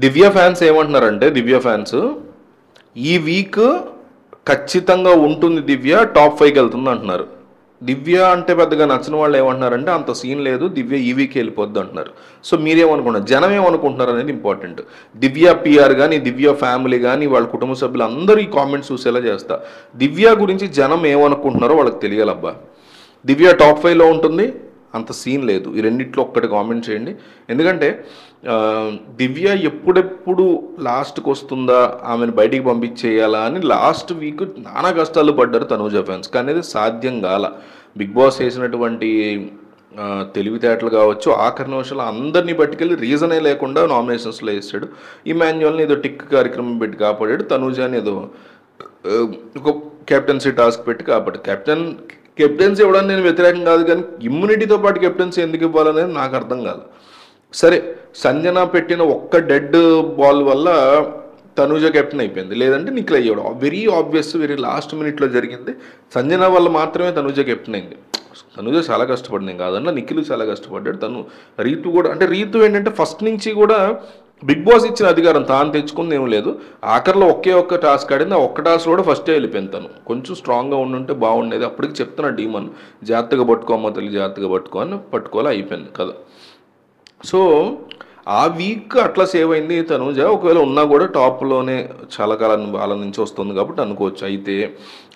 దివ్య fans ఏమంటున్నారంటే దివ్య fans ఈ week ఖచ్చితంగా ఉంటుంది దివ్య టాప్ 5కి వెళ్తుంది అంటున్నారు. దివ్య అంటే పెద్దగా నచ్చిన వాళ్ళు ఏమంటున్నారంటే అంత సీన్ లేదు, దివ్య ఈ వీక్ వెళ్ళిపోద్ది అంటున్నారు. సో మీరేమనుకుంటున్నారు, జనం ఏమనుకుంటున్నారు అనేది ఇంపార్టెంట్. దివ్య పిఆర్ కానీ దివ్య ఫ్యామిలీ కానీ వాళ్ళ కుటుంబ సభ్యులు అందరూ ఈ కామెంట్స్ చూసేలా చేస్తా. దివ్య గురించి జనం ఏమనుకుంటున్నారో వాళ్ళకి తెలియాలబ్బా. దివ్య టాప్ 5లో ఉంటుంది, అంత సీన్ లేదు. ఈ రెండిట్లో ఒక్కటి కామెంట్ చేయండి. ఎందుకంటే దివ్య ఎప్పుడెప్పుడు లాస్ట్కి వస్తుందా, ఆమెను బయటికి పంపించేయాలా అని లాస్ట్ వీక్ నానా కష్టాలు పడ్డారు తనూజ ఫ్యాన్స్. కానీ అది సాధ్యం కాల. బిగ్ బాస్ చేసినటువంటి తెలివితేటలు కావచ్చు, ఆఖరి నిమిషాలు అందరినీ పట్టుకెళ్ళి రీజనే లేకుండా నామినేషన్స్లో వేసాడు. ఇమాన్యువల్ని ఏదో టిక్ కార్యక్రమం పెట్టి కాపాడాడు, తనూజాని ఏదో ఒక కెప్టెన్సీ టాస్క్ పెట్టి కాపాడు. కెప్టెన్సీ ఇవ్వడానికి నేను వ్యతిరేకం కాదు, కానీ ఇమ్యూనిటీతో పాటు కెప్టెన్సీ ఎందుకు ఇవ్వాలనేది నాకు అర్థం కాదు. సరే, సంజన పెట్టిన ఒక్క డెడ్ బాల్ వల్ల తనూజ కెప్టెన్ అయిపోయింది, లేదంటే నిఖిల్ అయ్యాడు. వెరీ ఆబ్వియస్, వెరీ లాస్ట్ మినిట్లో జరిగింది. సంజన వల్ల మాత్రమే తనూజ కెప్టెన్ అయింది. తనూజ చాలా కష్టపడింది కాదన్న, నిఖిల్ చాలా కష్టపడ్డాడు. రీతు కూడా, అంటే రీతు ఏంటంటే ఫస్ట్ నుంచి కూడా బిగ్ బాస్ ఇచ్చిన అధికారం తాను తెచ్చుకుంది ఏం లేదు. ఆఖరిలో ఒక్క టాస్క్ ఆడింది, ఆ ఒక్క టాస్క్ కూడా ఫస్టే వెళ్ళిపోయింది. తను కొంచెం స్ట్రాంగ్గా ఉండుంటే బాగుండేది. అప్పటికి చెప్తున్నా డీమన్ జాగ్రత్తగా పట్టుకోమ్మ తల్లి, జాగ్రత్తగా పట్టుకోవాలి అయిపోయింది కదా. సో ఆ వీక్ అట్లా సేవ్ అయింది తనూజ. ఒకవేళ ఉన్నా కూడా టాప్లోనే చాలా కాలం వాళ్ళ నుంచి వస్తుంది కాబట్టి అనుకోవచ్చు. అయితే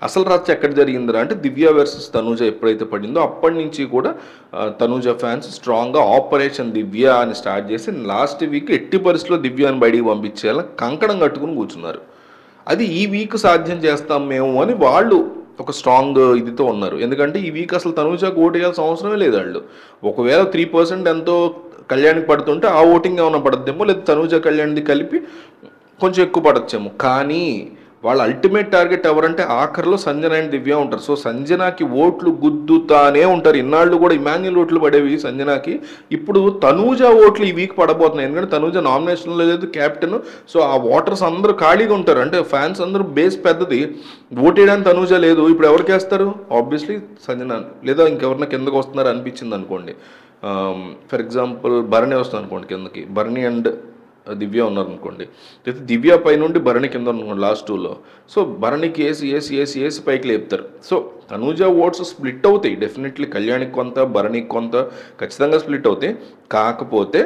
అసలు రచ్చ ఎక్కడ జరిగిందిరా అంటే దివ్య వర్సెస్ తనూజ ఎప్పుడైతే పడిందో అప్పటి నుంచి కూడా తనూజ ఫ్యాన్స్ స్ట్రాంగ్గా ఆపరేషన్ దివ్య అని స్టార్ట్ చేసి లాస్ట్ వీక్ ఎట్టి పరిస్థితుల్లో దివ్యాన్ని బయటికి పంపించేయాలని కంకణం కట్టుకుని కూర్చున్నారు. అది ఈ వీక్ సాధ్యం చేస్తాం మేము అని వాళ్ళు ఒక స్ట్రాంగ్ ఇదితో ఉన్నారు. ఎందుకంటే ఈ వీక్ అసలు తనూజకు ఓటు వేయాల్సిన అవసరమే లేదు. వాళ్ళు ఒకవేళ 3% ఎంతో కళ్యాణ్కి పడుతుంటే ఆ ఓటింగ్ ఏమైనా పడద్దేమో, లేదా తనూజ కళ్యాణ్ది కలిపి కొంచెం ఎక్కువ పడచ్చేమో. కానీ వాళ్ళ అల్టిమేట్ టార్గెట్ ఎవరంటే ఆఖరిలో సంజన అండ్ దివ్య ఉంటారు. సో సంజనాకి ఓట్లు గుద్దుతానే ఉంటారు. ఇన్నాళ్ళు కూడా ఇమాన్యుల్ ఓట్లు పడేవి సంజనాకి, ఇప్పుడు తనూజ ఓట్లు ఈ వీక్ పడబోతున్నాయి. ఎందుకంటే తనూజ నామినేషన్లో లేదు, క్యాప్టెన్. సో ఆ ఓటర్స్ అందరూ ఖాళీగా ఉంటారు, అంటే ఫ్యాన్స్ అందరూ బేస్ పెద్దది. ఓటేయడానికి తనూజ లేదు, ఇప్పుడు ఎవరికి వేస్తారు? ఆబ్వియస్లీ సంజన, లేదా ఇంకెవరిన కిందకు వస్తున్నారు అనిపించింది అనుకోండి. ఫర్ ఎగ్జాంపుల్ భరణి వస్తుంది అనుకోండి కిందకి, భరణి అండ్ దివ్య ఉన్నారు అనుకోండి, అయితే దివ్య పై నుండి భరణి కింద అనుకోండి లాస్ట్ 2లో. సో భరణికి ఏసి పైకి లేపుతారు. సో తనూజ ఓట్స్ స్ప్లిట్ అవుతాయి డెఫినెట్లీ. కళ్యాణికి కొంత, భరణికి కొంత ఖచ్చితంగా స్ప్లిట్ అవుతాయి. కాకపోతే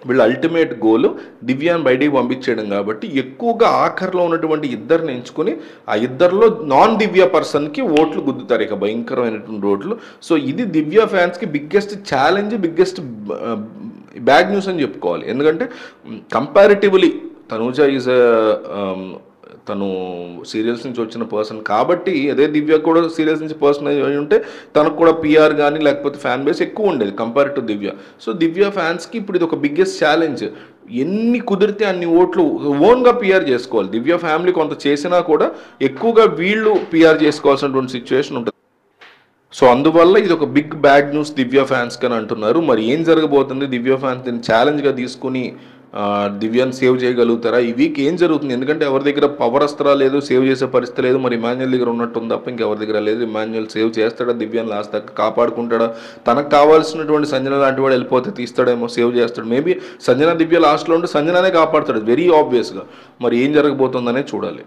వీళ్ళ అల్టిమేట్ గోల్ దివ్యాన్ని బయటికి పంపించేయడం కాబట్టి ఎక్కువగా ఆఖరిలో ఉన్నటువంటి ఇద్దరిని ఎంచుకొని ఆ ఇద్దరిలో నాన్ దివ్య పర్సన్కి ఓట్లు గుద్దుతారు, ఇక భయంకరమైనటువంటి ఓట్లు. సో ఇది దివ్య ఫ్యాన్స్కి biggest challenge, biggest bad news అని చెప్పుకోవాలి. ఎందుకంటే కంపారిటివ్లీ తనూజ ఈజ్ తను సీరియల్స్ నుంచి వచ్చిన పర్సన్ కాబట్టి, అదే దివ్య కూడా సీరియల్స్ నుంచి పర్సన్ అయి ఉంటే తనకు కూడా పిఆర్ కానీ లేకపోతే ఫ్యాన్ బేస్ ఎక్కువ ఉండేది కంపేర్ టు దివ్య. సో దివ్య ఫ్యాన్స్కి ఇప్పుడు ఇది ఒక బిగ్గెస్ట్ ఛాలెంజ్. ఎన్ని కుదిరితే అన్ని ఓట్లు ఓన్గా పిఆర్ చేసుకోవాలి. దివ్య ఫ్యామిలీ కొంత చేసినా కూడా ఎక్కువగా వీళ్ళు పిఆర్ చేసుకోవాల్సినటువంటి సిచ్యువేషన్ ఉంటుంది. సో అందువల్ల ఇది ఒక బిగ్ బ్యాడ్ న్యూస్ దివ్య ఫ్యాన్స్కి అని అంటున్నారు. మరి ఏం జరగబోతుంది? దివ్య ఫ్యాన్స్ దీన్ని ఛాలెంజ్గా తీసుకుని దివ్యాన్ని సేవ్ చేయగలుగుతారా? ఈ వీక్ ఏం జరుగుతుంది? ఎందుకంటే ఎవరి దగ్గర పవర్ అస్త్రా లేదు, సేవ్ చేసే పరిస్థితి లేదు. మరి ఇమాన్యుల్ దగ్గర ఉన్నట్టుంది తప్ప ఇంకెవరి దగ్గర లేదు. ఇమాన్యుల్ సేవ్ చేస్తాడా దివ్యాన్ని లాస్ట్ దాకా, కాపాడుకుంటాడా? తనకు కావాల్సినటువంటి సంజన లాంటి వాడు వెళ్ళిపోతే తీస్తాడేమో, సేవ్ చేస్తాడు. మేబీ సంజన దివ్య లాస్ట్లో ఉంటే సంజనానే కాపాడుతాడు వెరీ ఆబ్వియస్గా. మరి ఏం జరగబోతుందనే చూడాలి.